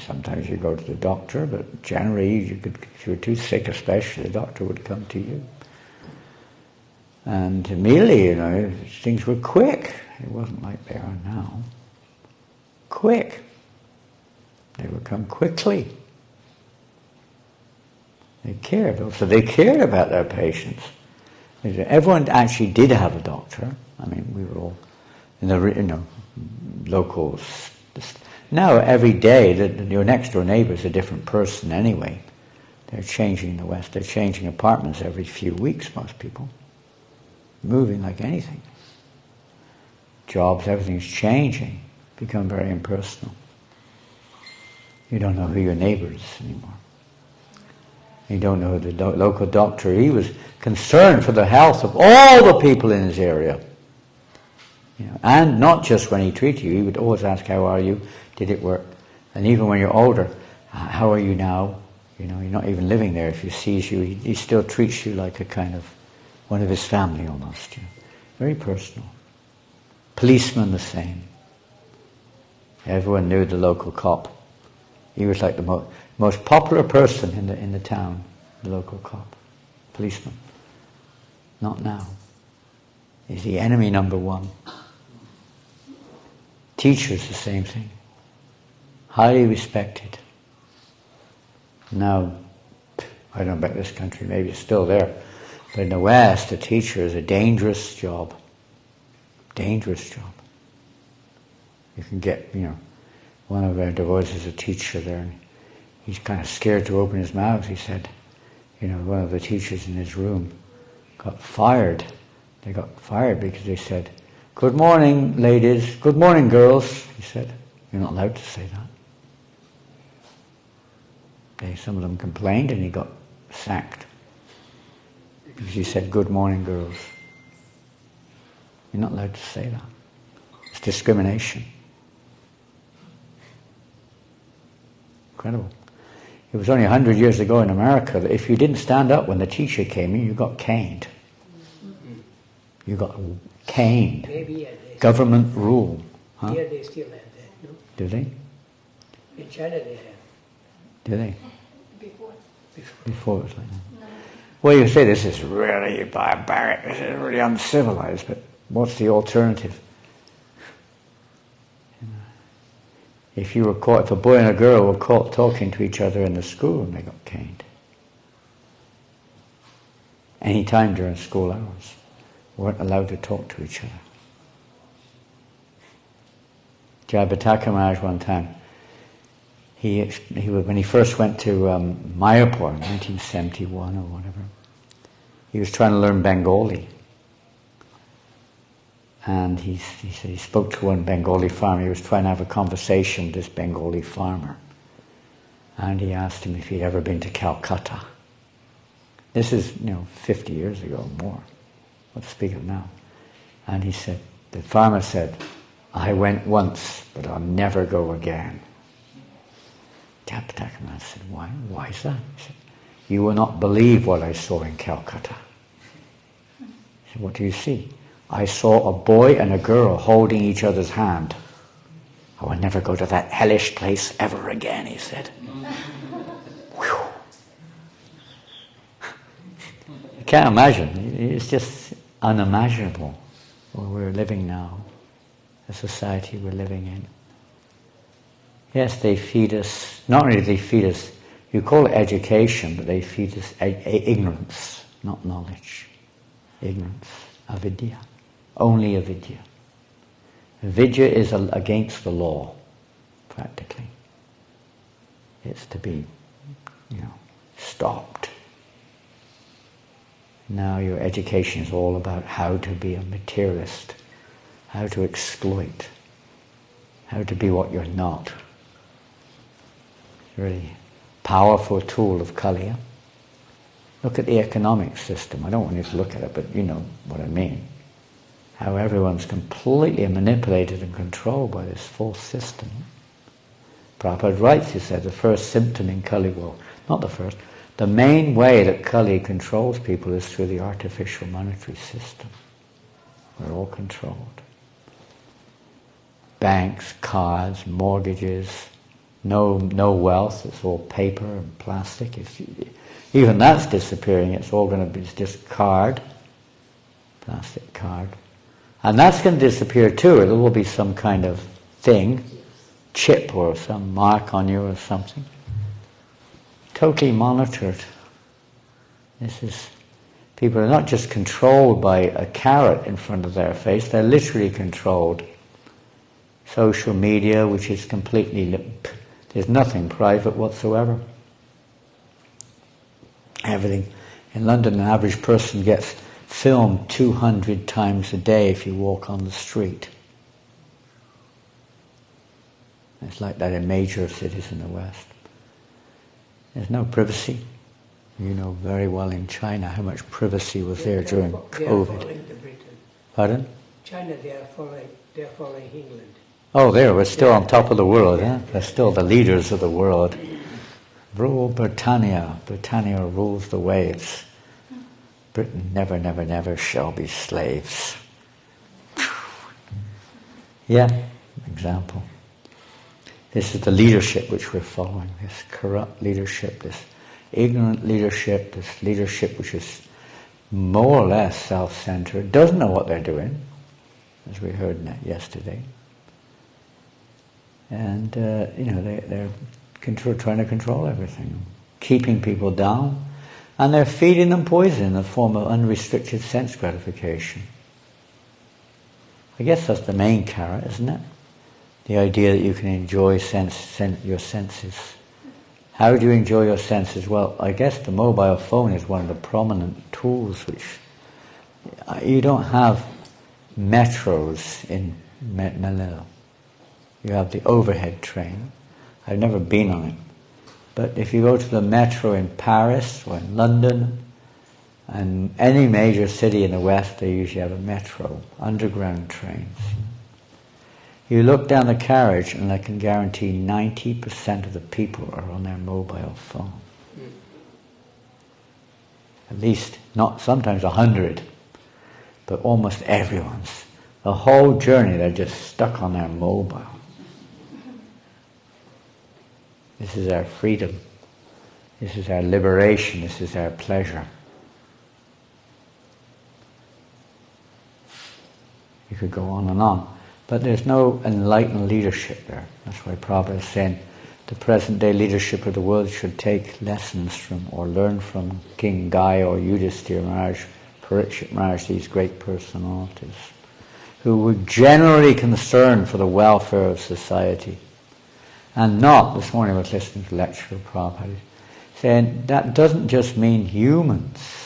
Sometimes you go to the doctor, but generally if you were too sick especially, the doctor would come to you. And immediately, things were quick. It wasn't like they are now. Quick. They would come quickly. They cared. So they cared about their patients. Everyone actually did have a doctor. I mean, we were all in the local. Now every day, your next door neighbour is a different person anyway. They're changing in the West. They're changing apartments every few weeks. Most people moving like anything. Jobs, everything's changing. Become very impersonal. You don't know who your neighbour is anymore. You don't know the local doctor. He was concerned for the health of all the people in his area. And not just when he treated you. He would always ask, how are you? Did it work? And even when you're older, how are you now? You're not even living there. If he sees you, he still treats you like a kind of one of his family almost. Very personal. Policeman the same. Everyone knew the local cop. He was like the most popular person in the town, the local cop, policeman. Not now. He's the enemy number one. Teachers, the same thing. Highly respected. Now, I don't know about this country, maybe it's still there, but in the West, a teacher is a dangerous job. Dangerous job. You can get, one of our devotees is a teacher there, and he's kind of scared to open his mouth. He said, one of the teachers in his room got fired. They got fired because they said, "Good morning, ladies. Good morning, girls." He said, "You're not allowed to say that." Some of them complained, and he got sacked because he said, "Good morning, girls." You're not allowed to say that. It's discrimination. Incredible. It was only 100 years ago in America that if you didn't stand up when the teacher came in, you got caned. You got caned. Maybe Government rule. Huh? Here they still have that, no? Do they? In China they have. Do they? Before. Before it was like that. No. Well, you say this is really barbaric, this is really uncivilized, but what's the alternative? If you were caught, if a boy and a girl were caught talking to each other in the school, and they got caned. Any time during school hours, weren't allowed to talk to each other. Jayapataka Maharaj one time, when he first went to Mayapur in 1971 or whatever, he was trying to learn Bengali. And he said he spoke to one Bengali farmer. He was trying to have a conversation with this Bengali farmer. And he asked him if he'd ever been to Calcutta. This is, 50 years ago or more. Let's speak of now. And the farmer said, "I went once, but I'll never go again." Jayapataka Maharaj said, "Why? Why is that?" He said, "You will not believe what I saw in Calcutta." He said, "What do you see?" "I saw a boy and a girl holding each other's hand." "I will never go to that hellish place ever again," he said. Whew. You can't imagine. It's just unimaginable where we're living now, the society we're living in. Yes, they feed us, not only do they feed us, you call it education, but they feed us ignorance, not knowledge. Ignorance, avidya. Only avidya. Avidya is against the law, practically. It's to be, stopped. Now your education is all about how to be a materialist, how to exploit, how to be what you're not. Really powerful tool of Kaliya. Look at the economic system. I don't want you to look at it, but you know what I mean. How everyone's completely manipulated and controlled by this false system. Prabhupada writes, he said, the first symptom in Kali, well, not the first, The main way that Kali controls people is through the artificial monetary system. We're all controlled. Banks, cards, mortgages, no wealth, it's all paper and plastic. Even that's disappearing, it's all going to be just card, plastic card. And that's going to disappear too. There will be some kind of thing, chip or some mark on you or something. Totally monitored. People are not just controlled by a carrot in front of their face, they're literally controlled. Social media, which is completely, there's nothing private whatsoever. Everything. In London, an average person gets filmed 200 times a day if you walk on the street. It's like that in major cities in the West. There's no privacy. You know very well in China how much privacy was there during COVID. They are following Britain. Pardon? China, they are following England. Oh, we're still on top of the world, eh? They're still the leaders of the world. Rule Britannia. Britannia rules the waves. Britain never, never, never shall be slaves. Yeah, example. This is the leadership which we're following, this corrupt leadership, this ignorant leadership, this leadership which is more or less self-centered, doesn't know what they're doing, as we heard yesterday. And, they're trying to control everything, keeping people down, and they're feeding them poison in the form of unrestricted sense gratification. I guess that's the main carrot, isn't it? The idea that you can enjoy your senses. How do you enjoy your senses? Well, I guess the mobile phone is one of the prominent tools which... You don't have metros in Manila. You have the overhead train. I've never been on it. But if you go to the metro in Paris or in London, and any major city in the West, they usually have a metro, underground trains. You look down the carriage and I can guarantee 90% of the people are on their mobile phone. At least, not sometimes 100, but almost everyone's. The whole journey they're just stuck on their mobile. This is our freedom. This is our liberation. This is our pleasure. You could go on and on. But there's no enlightened leadership there. That's why Prabhupada is saying the present day leadership of the world should take lessons from or learn from King Gai or Yudhisthira Maharaj, Parikshit Maharaj, these great personalities, who were generally concerned for the welfare of society. And not, this morning I was listening to a lecture of Prabhupada, saying that doesn't just mean humans.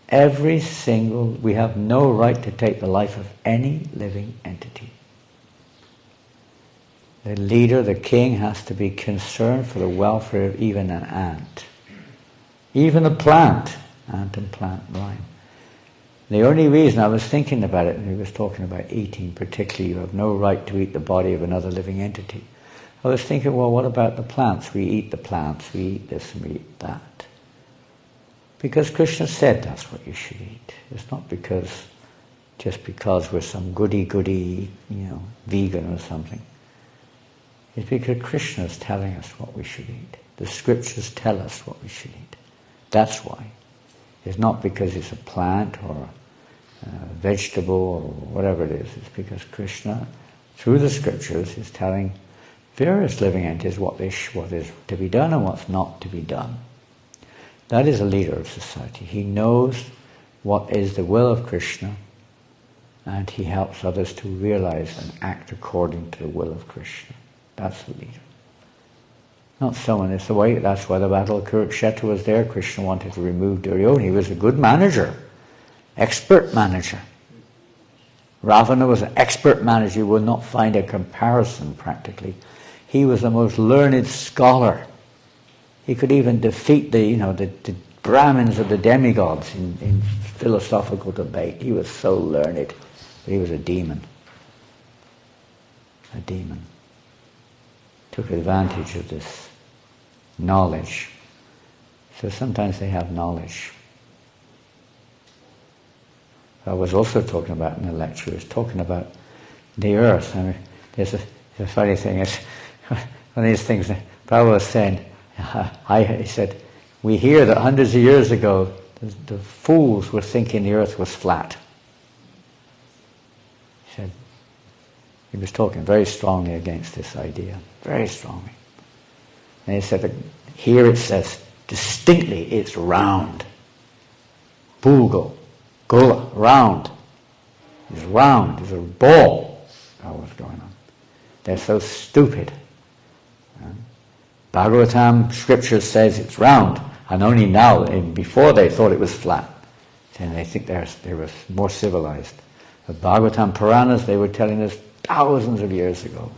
We have no right to take the life of any living entity. The leader, the king, has to be concerned for the welfare of even an ant. Even a plant, ant and plant rhyme. The only reason I was thinking about it, and he was talking about eating particularly, you have no right to eat the body of another living entity. I was thinking, well, what about the plants? We eat the plants, we eat this and we eat that. Because Krishna said that's what you should eat. It's not just because we're some goody, vegan or something. It's because Krishna is telling us what we should eat. The scriptures tell us what we should eat. That's why. It's not because it's a plant or a vegetable or whatever it is. It's because Krishna, through the scriptures, is telling various living entities what is to be done and what's not to be done. That is a leader of society. He knows what is the will of Krishna, and he helps others to realize and act according to the will of Krishna. That's the leader. Not someone, it's the way, that's why the battle of Kurukshetra was there. Krishna wanted to remove Duryodhana. He was a good manager, expert manager. Ravana was an expert manager. You will not find a comparison practically. He was the most learned scholar. He could even defeat the Brahmins of the demigods in philosophical debate. He was so learned, but he was a demon. A demon. Took advantage of this knowledge So sometimes they have knowledge. I was also talking about in the lecture, I was talking about the earth. I mean, there's a funny thing, it's one of these things that Prabhupada was saying, he said, we hear that hundreds of years ago the fools were thinking the earth was flat. He said, he was talking very strongly against this idea, very strongly. And he said that here it says distinctly it's round. Bulgo, gula, round. It's round, it's a ball. Oh, what's going on? They're so stupid. Bhagavatam scripture says it's round, and only now, before they thought it was flat. And they think they were more civilized. The Bhagavatam Puranas, they were telling us thousands of years ago.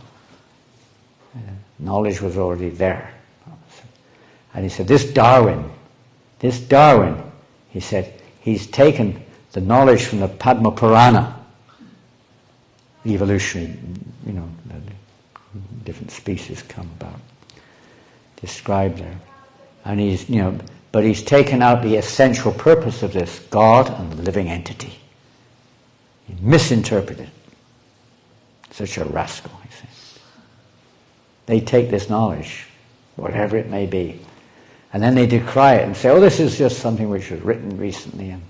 Knowledge was already there. And he said, this Darwin, he said, he's taken the knowledge from the Padma Purana, evolutionary, different species come about, described there. And but he's taken out the essential purpose of this, God and the living entity. He misinterpreted it. Such a rascal, he says. They take this knowledge, whatever it may be, and then they decry it and say, oh, this is just something which was written recently, and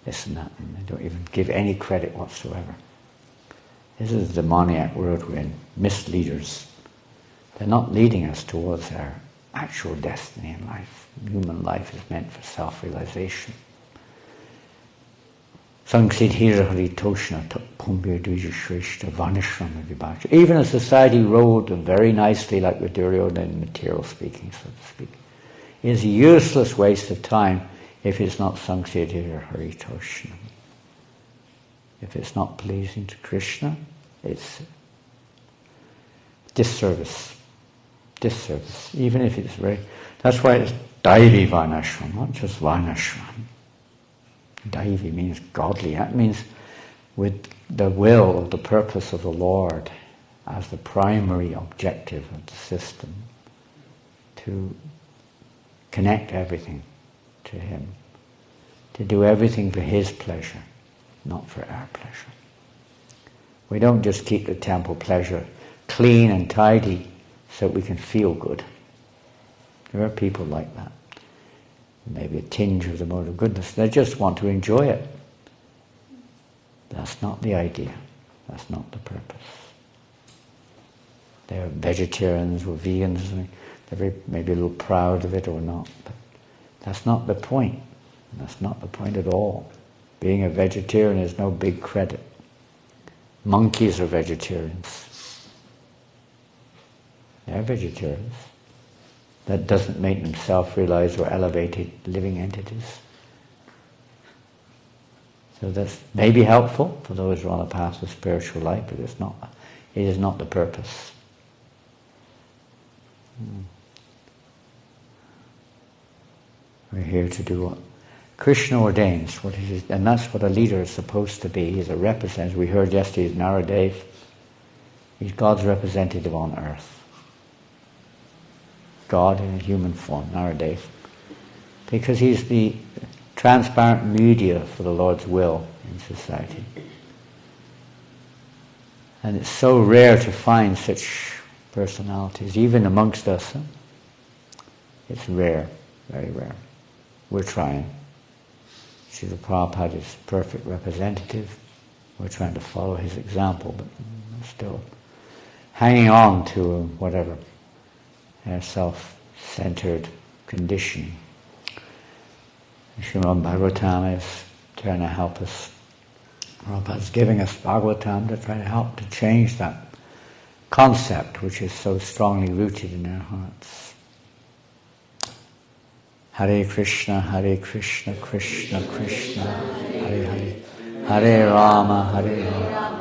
this and that, and they don't even give any credit whatsoever. This is the demoniac world we're in. Misleaders. They're not leading us towards our actual destiny in life. Human life is meant for self-realization. Even a society ruled very nicely, like with Duryodhana, material speaking, so to speak, is a useless waste of time if it's not Sanksidhira Haritoshna. If it's not pleasing to Krishna, it's disservice. Disservice. Even if it's very... That's why it's Daivi Varnashram, not just Varnashram. Daivi means godly. That means with the will, the purpose of the Lord as the primary objective of the system, to connect everything to Him, to do everything for His pleasure, not for our pleasure. We don't just keep the temple pleasure clean and tidy so we can feel good. There are people like that. Maybe a tinge of the mode of goodness. They just want to enjoy it. That's not the idea. That's not the purpose. They're vegetarians or vegans. They're maybe a little proud of it or not. But that's not the point. That's not the point at all. Being a vegetarian is no big credit. Monkeys are vegetarians. They're vegetarians. That doesn't make them self-realized or elevated living entities. So that's maybe helpful for those who are on the path of spiritual life, but it is not the purpose. We're here to do what Krishna ordains, and that's what a leader is supposed to be. He's a representative. We heard yesterday, Naradev. He's God's representative on earth. God in a human form, Naradev. Because he's the transparent media for the Lord's will in society. And it's so rare to find such personalities, even amongst us. It's rare, very rare. We're trying. Srila Prabhupada is a perfect representative. We're trying to follow his example, but still hanging on to whatever, our self-centered conditioning. Srimad Bhagavatam is trying to help us. Prabhupada is giving us Bhagavatam to try to help to change that concept which is so strongly rooted in our hearts. Hare Krishna, Krishna Krishna, Hare Hare, Hare Rama, Hare Rama.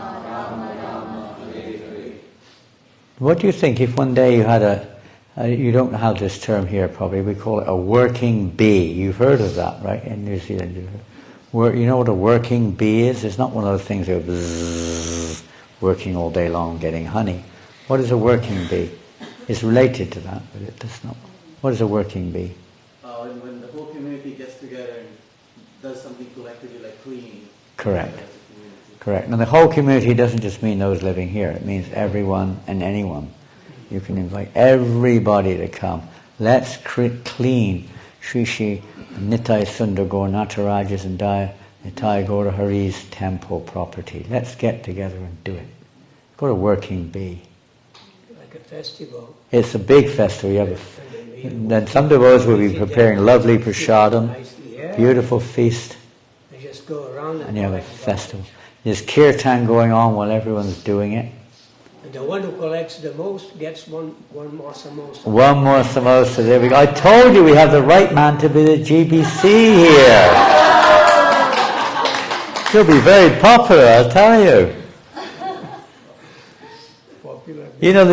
What do you think if one day you had you don't have this term here probably, we call it a working bee. You've heard of that, right, in New Zealand? You know what a working bee is? It's not one of those things that are working all day long getting honey. What is a working bee? It's related to that, but it does not. What is a working bee? when the whole community gets together and does something collectively like cleaning. Correct. As a community. Correct. And the whole community doesn't just mean those living here. It means everyone and anyone. You can invite everybody to come. Let's clean Sri Sri Nitai Sundar Gaur Natarajas and Nitai Gaura Hari's temple property. Let's get together and do it. Go to Working Bee. Like a festival. It's a big festival. You have then some devotees will be preparing lovely prasadam, beautiful feast, They just go around and you have a festival. There's kirtan going on while everyone's doing it. And the one who collects the most gets one more samosa. One more samosa. There we go. I told you we have the right man to be the GBC here. He'll be very popular, I'll tell you. Popular. You know,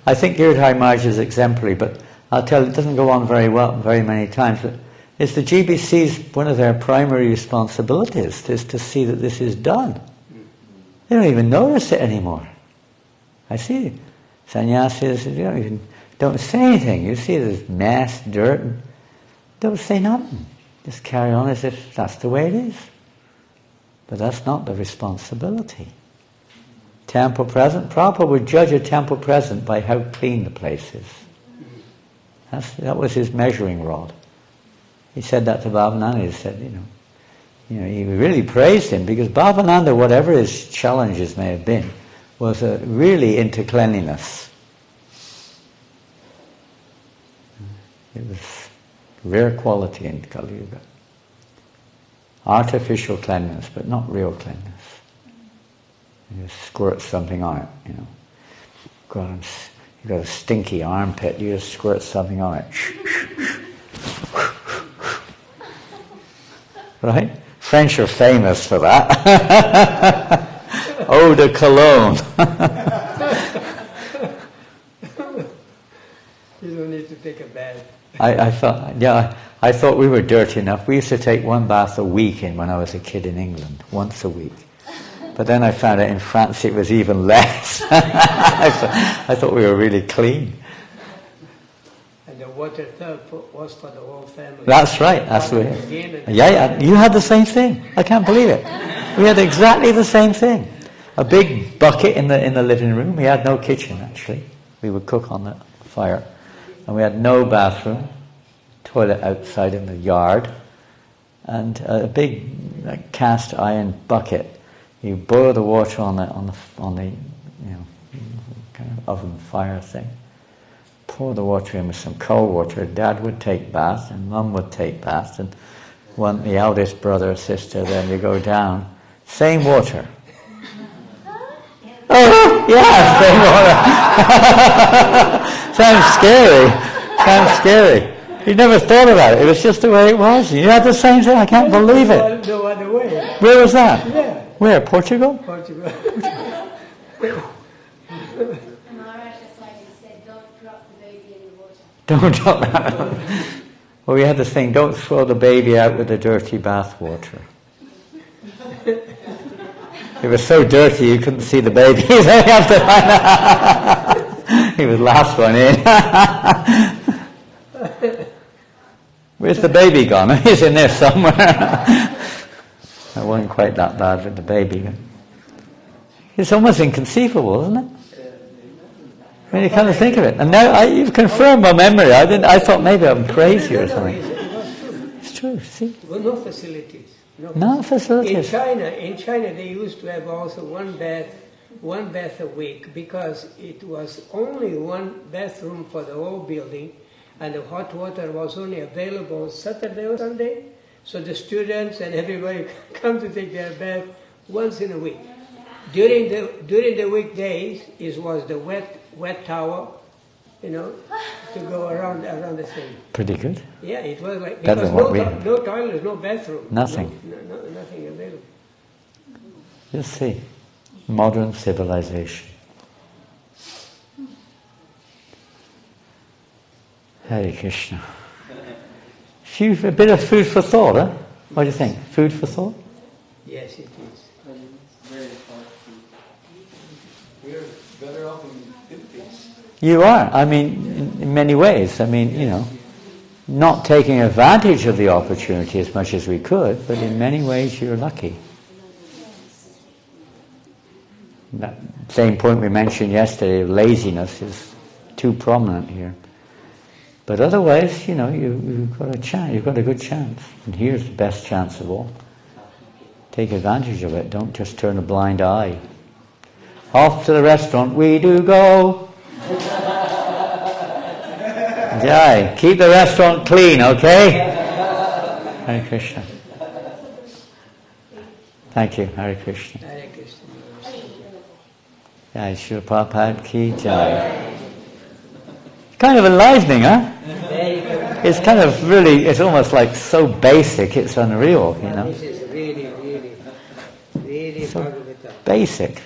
I think Girdhar Maharaj is exemplary, but I'll tell you, it doesn't go on very many times, but it's the GBC's, one of their primary responsibilities is to see that this is done. They don't even notice it anymore. I see sannyasis, don't say anything. You see there's mess, dirt, and don't say nothing. Just carry on as if that's the way it is. But that's not the responsibility. Temple present, Prabhupada would judge a temple present by how clean the place is. That was his measuring rod. He said that to Bhavananda. He said, he really praised him because Bhavananda, whatever his challenges may have been, was really into cleanliness. It was rare quality in Kali Yuga. Artificial cleanliness, but not real cleanliness. You squirt something on it, You've got a stinky armpit, you just squirt something on it. Right? French are famous for that. Eau de cologne. You don't need to take a bath. I thought we were dirty enough. We used to take one bath a week when I was a kid in England, once a week. But then I found out in France it was even less. I thought we were really clean. And the water tub was for the whole family. That's right. That's right. Yeah, you had the same thing. I can't believe it. We had exactly the same thing. A big bucket in the living room. We had no kitchen actually. We would cook on the fire, and we had no bathroom. Toilet outside in the yard, and a big cast iron bucket. You boil the water on the kind of oven fire thing. Pour the water in with some cold water. Dad would take bath and Mum would take bath, and the eldest brother or sister. Then you go down, same water. Oh yeah, same water. Sounds scary. You never thought about it. It was just the way it was. You had the same thing. I can't believe it. No other way. Where was that? Yeah. Where? Portugal? Portugal. Maharaj said, don't drop the baby in the water. Don't drop that. Well, we had this thing, don't throw the baby out with the dirty bath water. It was so dirty you couldn't see the baby. So you have to find out. He was last one in. Where's the baby gone? He's in there somewhere. It wasn't quite that bad with the baby. It's almost inconceivable, isn't it? When you kind of think of it. And now you've confirmed my memory. I thought maybe I'm crazy or something. It's true, see? Well, no facilities. No facilities. In China, they used to have also one bath a week because it was only one bathroom for the whole building, and the hot water was only available Saturday or Sunday. So the students and everybody come to take their bath once in a week. During the weekdays, it was the wet towel, to go around the thing. Pretty good. Yeah, it was like Better because than what we no toilets, no bathroom, Nothing. nothing available. Just see. Modern civilization. Hare Krishna. A bit of food for thought, huh? What do you think? Food for thought? Yes, it is. Very hard to. We're better off in good peace. You are. I mean, in many ways. I mean, not taking advantage of the opportunity as much as we could, but in many ways you're lucky. That same point we mentioned yesterday, laziness is too prominent here. But otherwise, you've got a chance, you've got a good chance. And here's the best chance of all. Take advantage of it, don't just turn a blind eye. Off to the restaurant we do go. Jai, keep the restaurant clean, okay? Hare Krishna. Thank you, Hare Krishna. Hare Krishna. Jai Srila Prabhupada ki jai. Kind of enlivening, huh? It's kind of really, it's almost like so basic, it's unreal, This is really So Bhagavatam. basic.